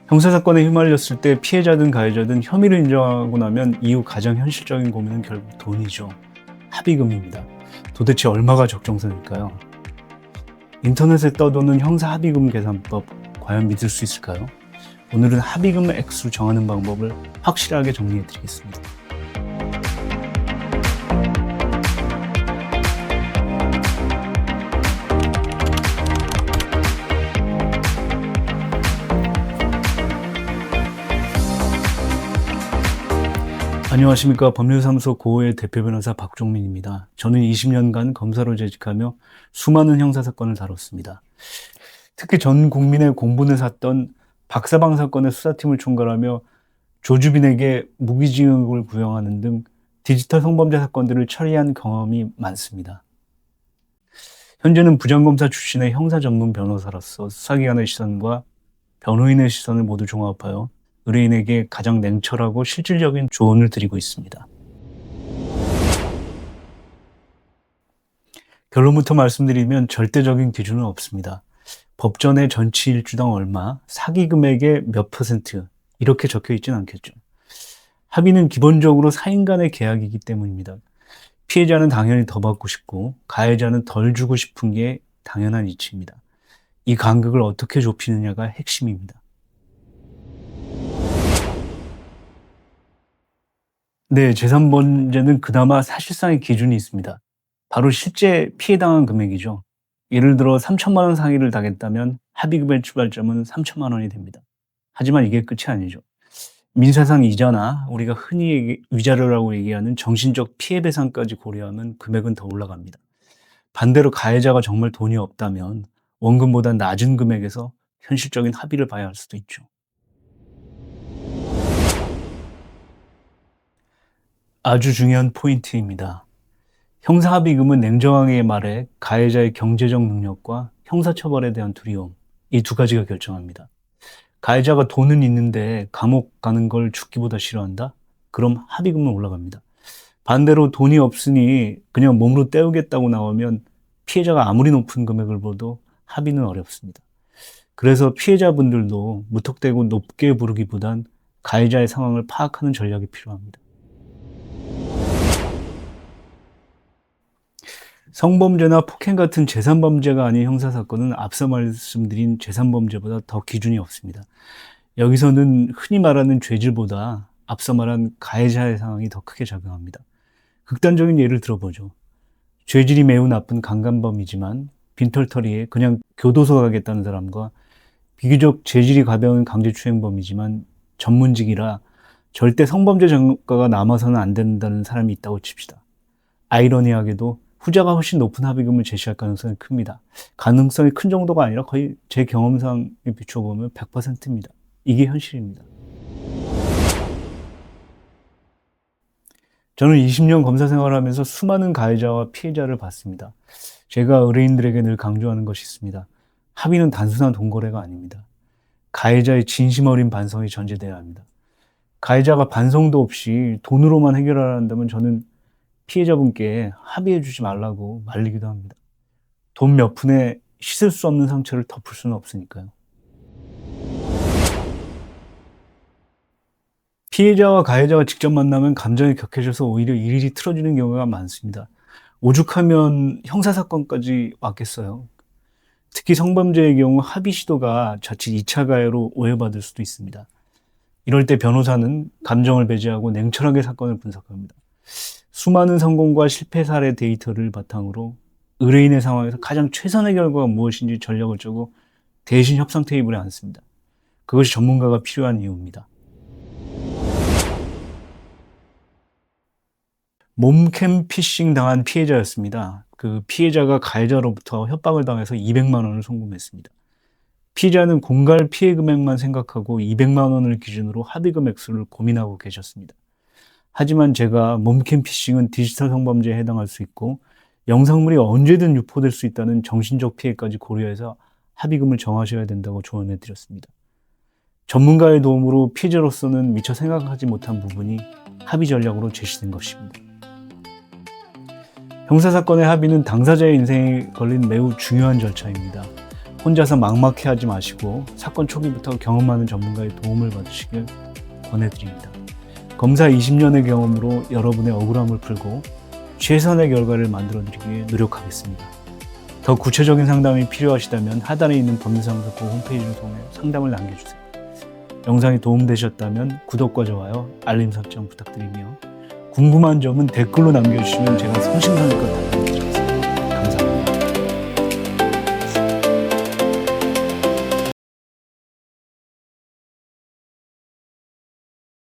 형사사건에 휘말렸을 때 피해자든 가해자든 혐의를 인정하고 나면 이후 가장 현실적인 고민은 결국 돈이죠. 합의금입니다. 도대체 얼마가 적정선일까요? 인터넷에 떠도는 형사 합의금 계산법 과연 믿을 수 있을까요? 오늘은 합의금 액수 정하는 방법을 확실하게 정리해 드리겠습니다. 안녕하십니까. 법률사무소 고호의 대표 변호사 박종민입니다. 저는 20년간 검사로 재직하며 수많은 형사사건을 다뤘습니다. 특히 전 국민의 공분을 샀던 박사방 사건의 수사팀을 총괄하며 조주빈에게 무기징역을 구형하는 등 디지털 성범죄 사건들을 처리한 경험이 많습니다. 현재는 부장검사 출신의 형사 전문 변호사로서 수사기관의 시선과 변호인의 시선을 모두 종합하여 의뢰인에게 가장 냉철하고 실질적인 조언을 드리고 있습니다. 결론부터 말씀드리면 절대적인 기준은 없습니다. 법전에 전치 일주당 얼마, 사기 금액의 몇 %, 이렇게 적혀 있지는 않겠죠. 합의는 기본적으로 사인 간의 계약이기 때문입니다. 피해자는 당연히 더 받고 싶고 가해자는 덜 주고 싶은 게 당연한 이치입니다. 이 간극을 어떻게 좁히느냐가 핵심입니다. 네, 재산범죄는 그나마 사실상의 기준이 있습니다. 바로 실제 피해당한 금액이죠. 예를 들어 3천만 원 상해를 당했다면 합의금의 출발점은 3천만 원이 됩니다. 하지만 이게 끝이 아니죠. 민사상 이자나 우리가 흔히 위자료라고 얘기하는 정신적 피해배상까지 고려하면 금액은 더 올라갑니다. 반대로 가해자가 정말 돈이 없다면 원금보다 낮은 금액에서 현실적인 합의를 봐야 할 수도 있죠. 아주 중요한 포인트입니다. 형사합의금은 냉정하게 말해 가해자의 경제적 능력과 형사처벌에 대한 두려움, 이 두 가지가 결정합니다. 가해자가 돈은 있는데 감옥 가는 걸 죽기보다 싫어한다? 그럼 합의금은 올라갑니다. 반대로 돈이 없으니 그냥 몸으로 때우겠다고 나오면 피해자가 아무리 높은 금액을 벌어도 합의는 어렵습니다. 그래서 피해자분들도 무턱대고 높게 부르기보단 가해자의 상황을 파악하는 전략이 필요합니다. 성범죄나 폭행 같은 재산범죄가 아닌 형사사건은 앞서 말씀드린 재산범죄보다 더 기준이 없습니다. 여기서는 흔히 말하는 죄질보다 앞서 말한 가해자의 상황이 더 크게 작용합니다. 극단적인 예를 들어보죠. 죄질이 매우 나쁜 강간범이지만 빈털터리에 그냥 교도소 가겠다는 사람과 비교적 죄질이 가벼운 강제추행범이지만 전문직이라 절대 성범죄 전과가 남아서는 안 된다는 사람이 있다고 칩시다. 아이러니하게도 후자가 훨씬 높은 합의금을 제시할 가능성이 큽니다. 가능성이 큰 정도가 아니라 거의 제 경험상에 비춰보면 100%입니다. 이게 현실입니다. 저는 20년 검사 생활하면서 수많은 가해자와 피해자를 봤습니다. 제가 의뢰인들에게 늘 강조하는 것이 있습니다. 합의는 단순한 돈거래가 아닙니다. 가해자의 진심 어린 반성이 전제되어야 합니다. 가해자가 반성도 없이 돈으로만 해결하려 한다면 저는 피해자분께 합의해 주지 말라고 말리기도 합니다. 돈 몇 푼에 씻을 수 없는 상처를 덮을 수는 없으니까요. 피해자와 가해자가 직접 만나면 감정이 격해져서 오히려 일이 틀어지는 경우가 많습니다. 오죽하면 형사사건까지 왔겠어요. 특히 성범죄의 경우 합의 시도가 자칫 2차 가해로 오해받을 수도 있습니다. 이럴 때 변호사는 감정을 배제하고 냉철하게 사건을 분석합니다. 수많은 성공과 실패 사례 데이터를 바탕으로 의뢰인의 상황에서 가장 최선의 결과가 무엇인지 전략을 짜고 대신 협상 테이블에 앉습니다. 그것이 전문가가 필요한 이유입니다. 몸캠 피싱 당한 피해자였습니다. 그 피해자가 가해자로부터 협박을 당해서 200만 원을 송금했습니다. 피해자는 공갈 피해 금액만 생각하고 200만 원을 기준으로 합의금 액수를 고민하고 계셨습니다. 하지만 제가 몸캠 피싱은 디지털 성범죄에 해당할 수 있고 영상물이 언제든 유포될 수 있다는 정신적 피해까지 고려해서 합의금을 정하셔야 된다고 조언해 드렸습니다. 전문가의 도움으로 피해자로서는 미처 생각하지 못한 부분이 합의 전략으로 제시된 것입니다. 형사사건의 합의는 당사자의 인생에 걸린 매우 중요한 절차입니다. 혼자서 막막해 하지 마시고 사건 초기부터 경험 많은 전문가의 도움을 받으시길 권해드립니다. 검사 20년의 경험으로 여러분의 억울함을 풀고 최선의 결과를 만들어드리기 위해 노력하겠습니다. 더 구체적인 상담이 필요하시다면 하단에 있는 법률사무소 홈페이지를 통해 상담을 남겨주세요. 영상이 도움되셨다면 구독과 좋아요, 알림 설정 부탁드리며 궁금한 점은 댓글로 남겨주시면 제가 성심성의껏